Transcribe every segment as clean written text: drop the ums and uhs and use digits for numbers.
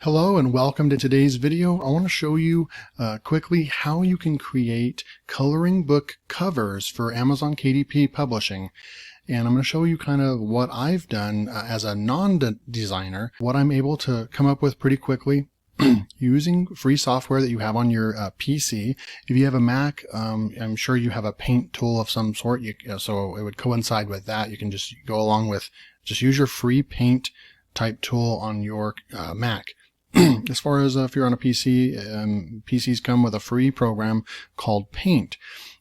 Hello and welcome to today's video. I want to show you quickly how you can create coloring book covers for Amazon KDP Publishing. And I'm going to show you kind of what I've done as a non-designer, what I'm able to come up with pretty quickly using free software that you have on your PC. If you have a Mac, I'm sure you have a paint tool of some sort, so it would coincide with that. You can just go along with, just use your free paint type tool on your Mac. As far as if you're on a PC, PCs come with a free program called Paint.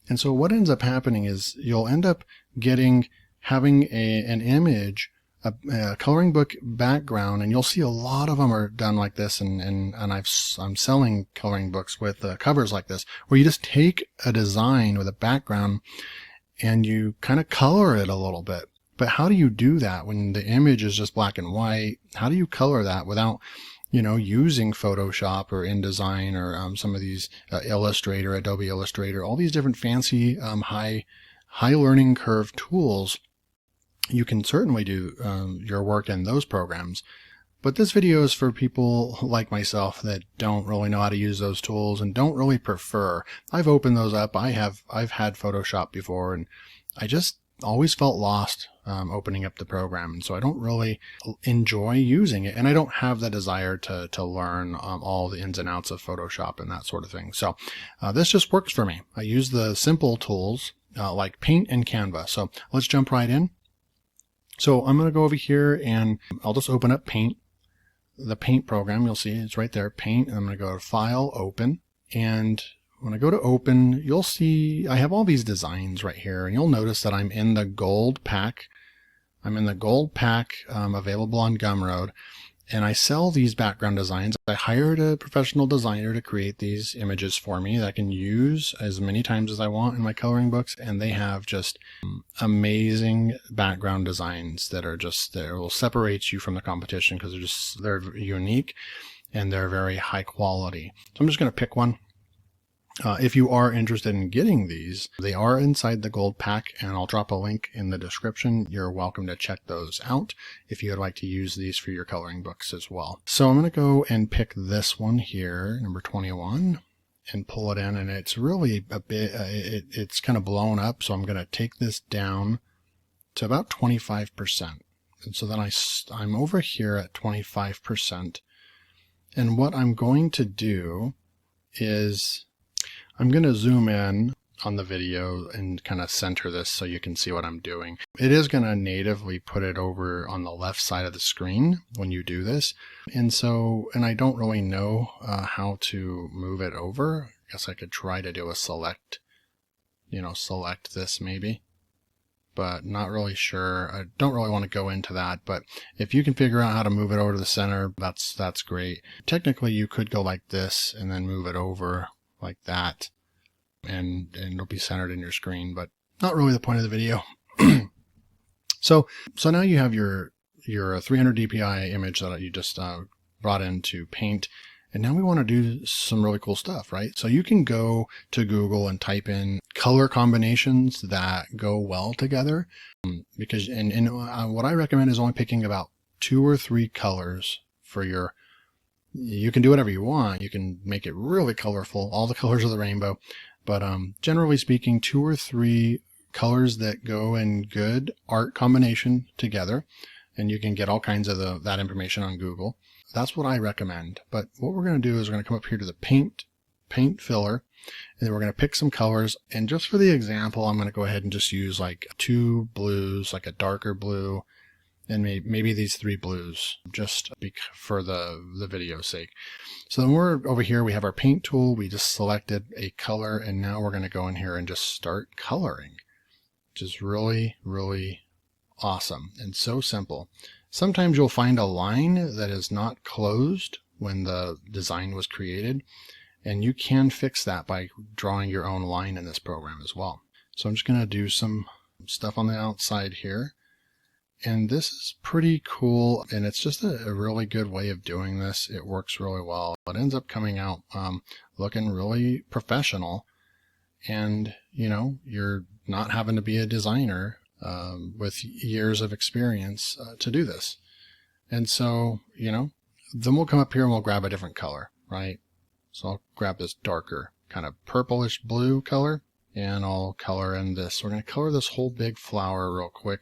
And so what ends up happening is you'll end up having an image, a coloring book background, and you'll see a lot of them are done like this, and I'm selling coloring books with covers like this, where you just take a design with a background and you kind of color it a little bit. But how do you do that when the image is just black and white? How do you color that without using Photoshop or InDesign or some of these Illustrator, Adobe Illustrator, all these different fancy high learning curve tools? You can certainly do your work in those programs. But this video is for people like myself that don't really know how to use those tools and don't really prefer. I've opened those up. I've had Photoshop before, and I just always felt lost opening up the program, and so I don't really enjoy using it, and I don't have the desire to learn all the ins and outs of Photoshop and that sort of thing. So this just works for me. I use the simple tools like Paint and Canva. So let's jump right in. So I'm going to go over here and I'll just open up Paint, the Paint program. You'll see it's right there, Paint, and I'm going to go to File, Open, and when I go to open, you'll see I have all these designs right here, and you'll notice that I'm in the gold pack. I'm in the gold pack available on Gumroad, and I sell these background designs. I hired a professional designer to create these images for me that I can use as many times as I want in my coloring books, and they have just amazing background designs that will separate you from the competition because they're unique and they're very high quality. So I'm just going to pick one. If you are interested in getting these, they are inside the gold pack, and I'll drop a link in the description. You're welcome to check those out if you would like to use these for your coloring books as well. So I'm going to go and pick this one here, number 21, and pull it in, and it's really a bit, it's kind of blown up, so I'm going to take this down to about 25%. And so then I'm over here at 25%, and what I'm going to do is I'm going to zoom in on the video and kind of center this so you can see what I'm doing. It is going to natively put it over on the left side of the screen when you do this. And I don't really know how to move it over. I guess I could try to do a select this maybe, but not really sure. I don't really want to go into that, but if you can figure out how to move it over to the center, that's great. Technically, you could go like this and then move it over like that, and it'll be centered in your screen, but not really the point of the video. So now you have your 300 dpi image that you just brought into Paint, and now we want to do some really cool stuff, right? So you can go to Google and type in color combinations that go well together, because what I recommend is only picking about 2 or 3 colors for your. You can do whatever you want. You can make it really colorful, all the colors of the rainbow. But generally speaking, 2 or 3 colors that go in good art combination together. And you can get all kinds of that information on Google. That's what I recommend. But what we're going to do is we're going to come up here to the paint filler, and then we're going to pick some colors. And just for the example, I'm going to go ahead and just use like 2 blues, like a darker blue, and maybe these 3 blues, just for the video's sake. So then we're over here, we have our paint tool, we just selected a color, and now we're going to go in here and just start coloring, which is really, really awesome and so simple. Sometimes you'll find a line that is not closed when the design was created, and you can fix that by drawing your own line in this program as well. So I'm just going to do some stuff on the outside here. And this is pretty cool, and it's just a really good way of doing this. It works really well. It ends up coming out looking really professional, and you're not having to be a designer with years of experience to do this. And so then we'll come up here and we'll grab a different color, right? So I'll grab this darker kind of purplish blue color, and I'll color in this. We're going to color this whole big flower real quick.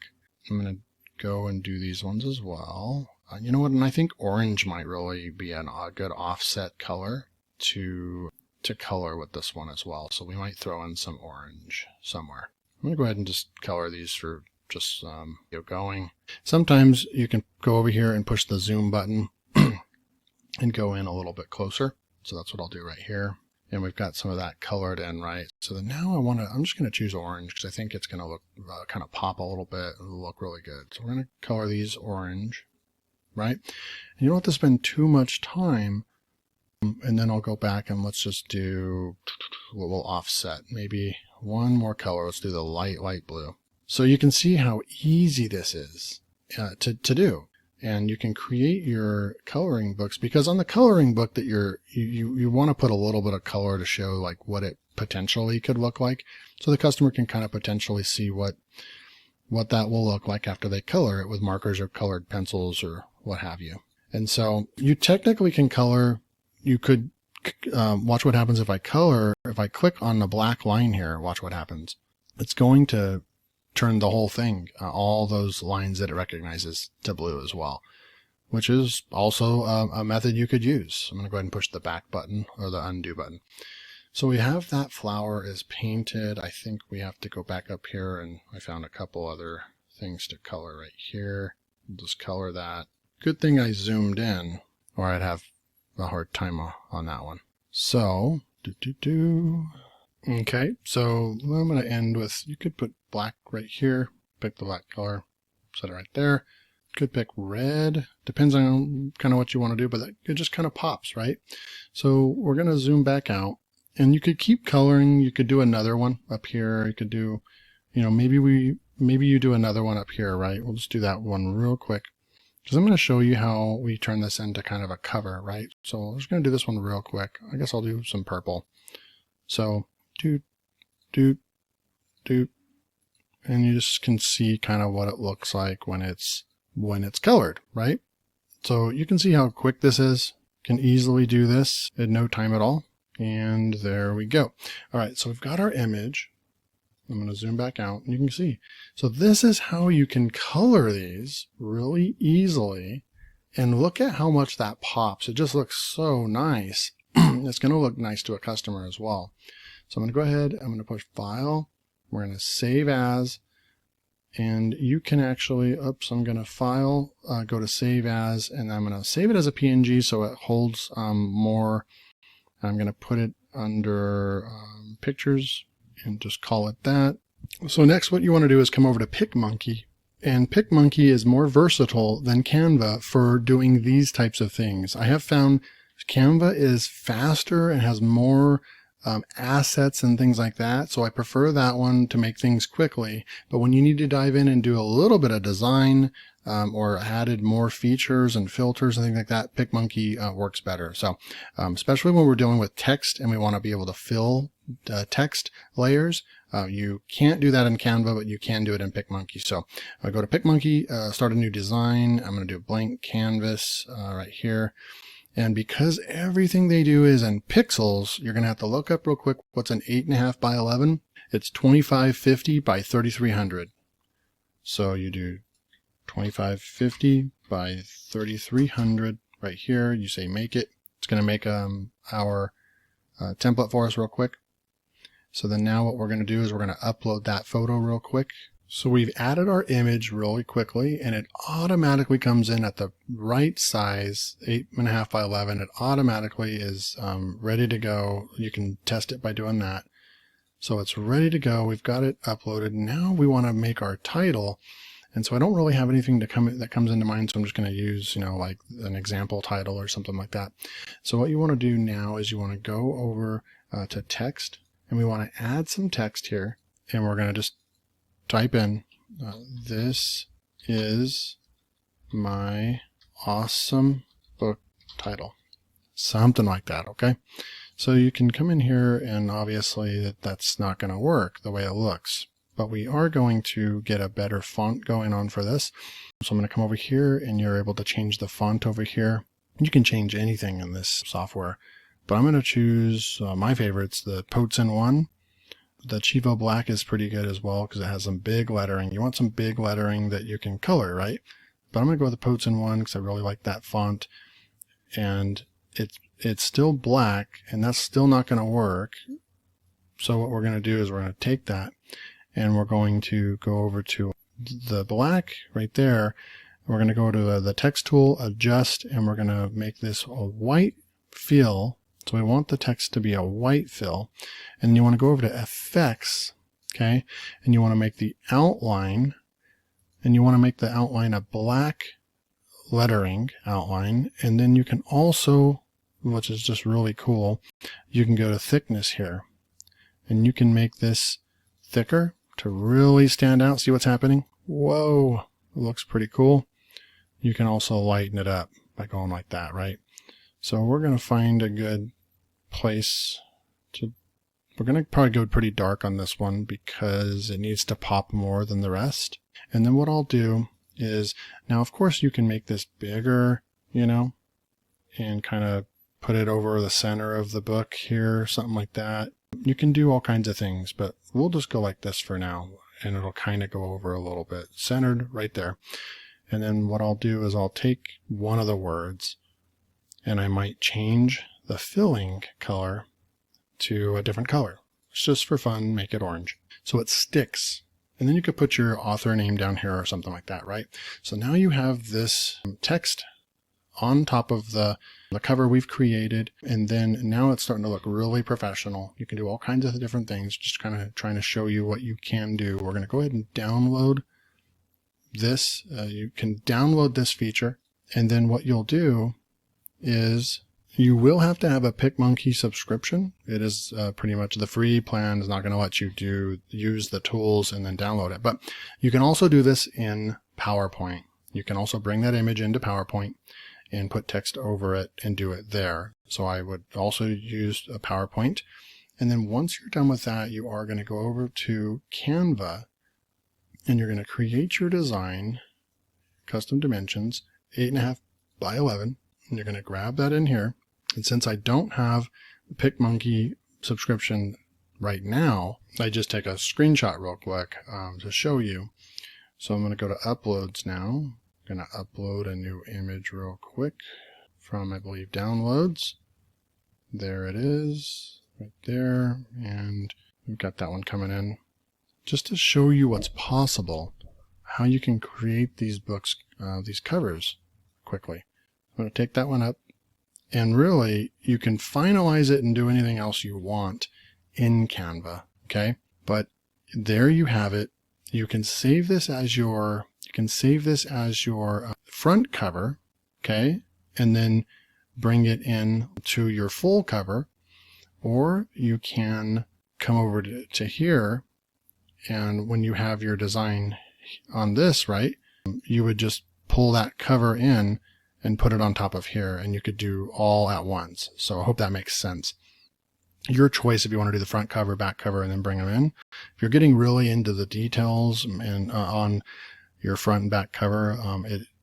I'm going to go and do these ones as well. You know what? And I think orange might really be a good offset color to color with this one as well. So we might throw in some orange somewhere. I'm going to go ahead and just color these for just going. Sometimes you can go over here and push the zoom button and go in a little bit closer. So that's what I'll do right here. And we've got some of that colored in, right? So then now I'm just going to choose orange because I think it's going to look kind of pop a little bit and look really good. So we're going to color these orange, right? And you don't have to spend too much time. And then I'll go back and let's just do what we'll offset. Maybe one more color. Let's do the light blue. So you can see how easy this is to do. And you can create your coloring books, because on the coloring book that you want to put a little bit of color to show like what it potentially could look like. So the customer can kind of potentially see what that will look like after they color it with markers or colored pencils or what have you. And so you technically can color. You could watch what happens if I color. If I click on the black line here, watch what happens. It's going to turn the whole thing, all those lines that it recognizes, to blue as well, which is also a method you could use. I'm going to go ahead and push the back button or the undo button. So we have that flower is painted. I think we have to go back up here, and I found a couple other things to color right here. We'll just color that. Good thing I zoomed in, or I'd have a hard time on that one. So, okay, so I'm going to end with, you could put black right here, pick the black color, set it right there. Could pick red, depends on kind of what you want to do, but it just kind of pops, right? So we're going to zoom back out, and you could keep coloring. You could do another one up here. You could do, maybe you do another one up here, right? We'll just do that one real quick, because I'm going to show you how we turn this into kind of a cover, right? So I'm just going to do this one real quick. I guess I'll do some purple. So do, and you just can see kind of what it looks like when it's colored, right? So you can see how quick this is. Can easily do this in no time at all. And there we go. All right, so we've got our image. I'm going to zoom back out and you can see. So this is how you can color these really easily, and look at how much that pops. It just looks so nice. It's going to look nice to a customer as well. So I'm going to go ahead, I'm going to push File, we're going to Save As, and you can actually, I'm going to File, go to Save As, and I'm going to save it as a PNG so it holds more. I'm going to put it under Pictures and just call it that. So next what you want to do is come over to Picmonkey, and Picmonkey is more versatile than Canva for doing these types of things. I have found Canva is faster and has more assets and things like that, so I prefer that one to make things quickly. But when you need to dive in and do a little bit of design or added more features and filters and things like that, Picmonkey works better. So especially when we're dealing with text and we want to be able to fill text layers, you can't do that in Canva, but you can do it in Picmonkey. So I go to Picmonkey, start a new design. I'm going to do a blank canvas right here. And because everything they do is in pixels, you're going to have to look up real quick what's an 8.5 by 11. It's 2550 by 3300. So you do 2550 by 3300 right here. You say make it. It's going to make our template for us real quick. So then now what we're going to do is we're going to upload that photo real quick. So we've added our image really quickly, and it automatically comes in at the right size, 8.5 by 11. It automatically is ready to go. You can test it by doing that. So it's ready to go. We've got it uploaded. Now we want to make our title. And so I don't really have anything that comes into mind, so I'm just going to use, like an example title or something like that. So what you want to do now is you want to go over to text, and we want to add some text here, and we're going to just type in, this is my awesome book title. Something like that, okay? So you can come in here, and obviously that's not going to work the way it looks, but we are going to get a better font going on for this. So I'm going to come over here, and you're able to change the font over here. You can change anything in this software, but I'm going to choose my favorites, the Potzen one. The Chivo Black is pretty good as well because it has some big lettering. You want some big lettering that you can color, right? But I'm going to go with the Potzen one because I really like that font. And it's still black, and that's still not going to work. So what we're going to do is we're going to take that, and we're going to go over to the black right there. We're going to go to the text tool, adjust, and we're going to make this a white fill. So we want the text to be a white fill. And you want to go over to effects, okay? And you want to make the outline, and you want to make the outline a black lettering outline. And then you can also, which is just really cool, you can go to thickness here. And you can make this thicker to really stand out. See what's happening? Whoa, it looks pretty cool. You can also lighten it up by going like that, right? So we're going to find a good place to, we're going to probably go pretty dark on this one because it needs to pop more than the rest. And then what I'll do is, now of course you can make this bigger, you know, and kind of put it over the center of the book here, something like that. You can do all kinds of things, but we'll just go like this for now, and it'll kind of go over a little bit, centered right there. And then what I'll do is I'll take one of the words, and I might change the filling color to a different color. It's just for fun, make it orange, so it sticks. And then you could put your author name down here or something like that, right? So now you have this text on top of the cover we've created, and then now it's starting to look really professional. You can do all kinds of different things, just kind of trying to show you what you can do. We're going to go ahead and download this. You can download this feature, and then what you'll do is you will have to have a Picmonkey subscription. It is pretty much the free plan is not going to let you use the tools and then download it. But you can also do this in PowerPoint. You can also bring that image into PowerPoint and put text over it and do it there. So I would also use a PowerPoint. And then once you're done with that, you are going to go over to Canva, and you're going to create your design, custom dimensions, 8.5 by 11. And you're going to grab that in here. And since I don't have the Picmonkey subscription right now, I just take a screenshot real quick to show you. So I'm going to go to uploads now. I'm going to upload a new image real quick from, I believe, downloads. There it is, right there. And we've got that one coming in. Just to show you what's possible, how you can create these books, these covers quickly. I'm going to take that one up, and really you can finalize it and do anything else you want in Canva, okay? But there you have it. You can save this as your front cover, okay? And then bring it in to your full cover, or you can come over to here, and when you have your design on this, right, you would just pull that cover in and put it on top of here, and you could do all at once. So I hope that makes sense. Your choice if you want to do the front cover, back cover, and then bring them in. If you're getting really into the details and on your front and back cover,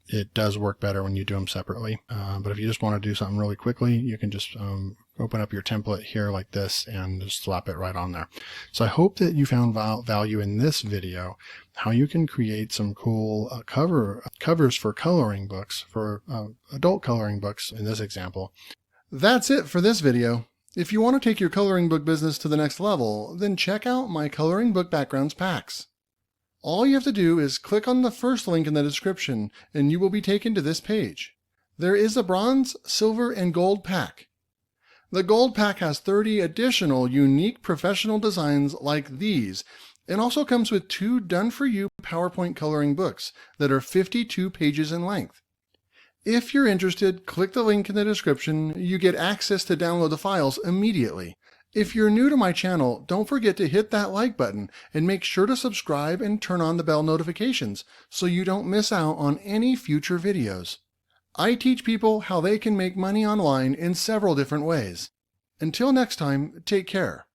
it does work better when you do them separately. But if you just want to do something really quickly, you can just open up your template here like this and just slap it right on there. So I hope that you found value in this video, how you can create some cool covers for coloring books, for adult coloring books in this example. That's it for this video. If you want to take your coloring book business to the next level, then check out my Coloring Book Backgrounds packs. All you have to do is click on the first link in the description and you will be taken to this page. There is a bronze, silver, and gold pack. The gold pack has 30 additional unique professional designs like these, and also comes with 2 done-for-you PowerPoint coloring books that are 52 pages in length. If you're interested, click the link in the description. You get access to download the files immediately. If you're new to my channel, don't forget to hit that like button and make sure to subscribe and turn on the bell notifications so you don't miss out on any future videos. I teach people how they can make money online in several different ways. Until next time, take care.